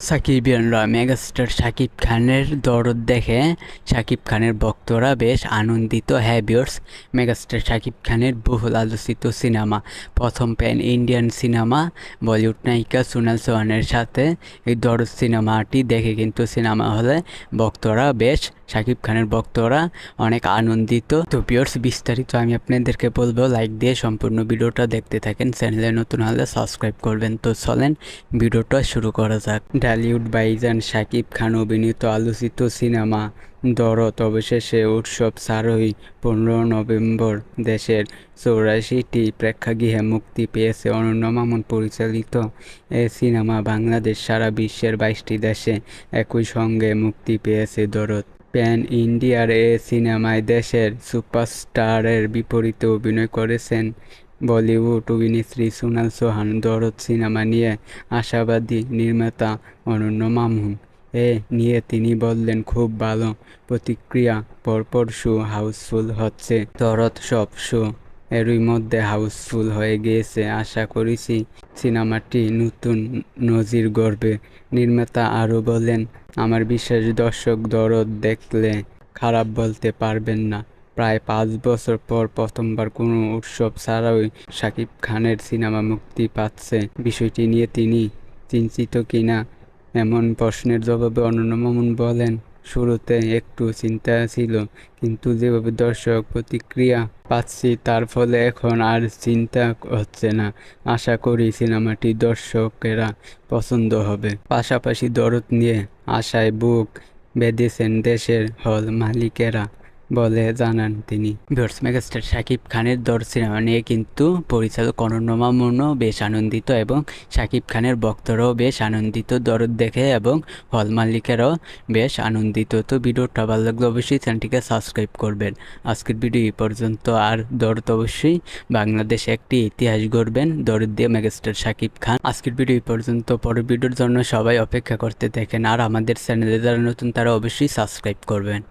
সাকিবিয়ানরা megastar Shakib খানের দরদ দেখে শাকিব খানের ভক্তরা বেশ আনন্দিত। হ্যাঁ ভিউয়ার্স, মেগাস্টার শাকিব খানের বহুল আলোচিত সিনেমা, প্রথম প্যান ইন্ডিয়ান সিনেমা বলিউড নায়িকা সোনাল চৌহানের সাথে এই দরদ সিনেমাটি দেখে কিন্তু সিনেমা হলে ভক্তরা বেশ শাকিব খানের ভক্তরা অনেক আনন্দিত। তো ভিউয়ার্স, বিস্তারিত আমি আপনাদেরকে বলবো, লাইক দিয়ে সম্পূর্ণ ভিডিওটা দেখতে থাকেন। চ্যানেলে নতুন হলে সাবস্ক্রাইব করবেন। তো চলেন ভিডিওটা শুরু করা যাক। ঢালিউড ভাইজান শাকিব খান অভিনীত আলোচিত সিনেমা দরদ অবশেষে উৎসব 15 নভেম্বর দেশের 84টি প্রেক্ষাগৃহে মুক্তি পেয়েছে। অনন্য মামুন পরিচালিত এ সিনেমা বাংলাদেশ সারা বিশ্বের 22টি দেশে একই সঙ্গে মুক্তি পেয়েছে। দরদ প্যান ইন্ডিয়ার এ সিনেমায় দেশের সুপারস্টারের বিপরীতে অভিনয় করেছেন বলিউড অভিনেত্রী সোনাল চৌহান। দরদ সিনেমা নিয়ে আশাবাদী নির্মাতা অনন্য মামুন। এ নিয়ে তিনি বললেন, খুব ভালো প্রতিক্রিয়া, পরপর শো হাউসফুল হচ্ছে। দরদ সব শো এরই মধ্যে হাউসফুল হয়ে গিয়েছে। আশা করেছি সিনেমাটি নতুন নজির গড়বে। নির্মাতা আরও বলেন, আমার বিশ্বাস দর্শক দরদ দেখলে খারাপ বলতে পারবেন না। প্রায় 5 বছর পর প্রথমবার কোনো উৎসব ছাড়াই শাকিব খানের সিনেমা মুক্তি পাচ্ছে। বিষয়টি নিয়ে তিনি চিন্তিত কিনা এমন প্রশ্নের জবাবে অনন্য মামুন বলেন, শুরুতে একটু চিন্তা ছিল, কিন্তু যেভাবে দর্শক প্রতিক্রিয়া পাচ্ছি তার ফলে এখন আর চিন্তা হচ্ছে না। আশা করি সিনেমাটি দর্শকেরা পছন্দ হবে। পাশাপাশি দরদ নিয়ে আশায় বুক বেঁধেছেন দেশের হল মালিকেরা বলে জানান তিনি। ভিউয়ার্স, মেগাস্টার শাকিব খানের দরদ সিনেমা নিয়ে কিন্তু পরিচালক অনন্য মামুনও বেশ আনন্দিত এবং শাকিব খানের ভক্তরাও বেশ আনন্দিত দরদ দেখে এবং হল মালিকেরাও বেশ আনন্দিত। তো ভিডিওটা ভালো লাগলে অবশ্যই চ্যানেলটিকে সাবস্ক্রাইব করবেন। আজকের ভিডিও এই পর্যন্ত। আর দরদ অবশ্যই বাংলাদেশে একটি ইতিহাস গড়বেন দরদ দিয়ে মেগাস্টার শাকিব খান। আজকের ভিডিও এই পর্যন্ত। পরের ভিডিওর জন্য সবাই অপেক্ষা করতে থাকেন। আর আমাদের চ্যানেলে যারা নতুন তারা অবশ্যই সাবস্ক্রাইব করবেন।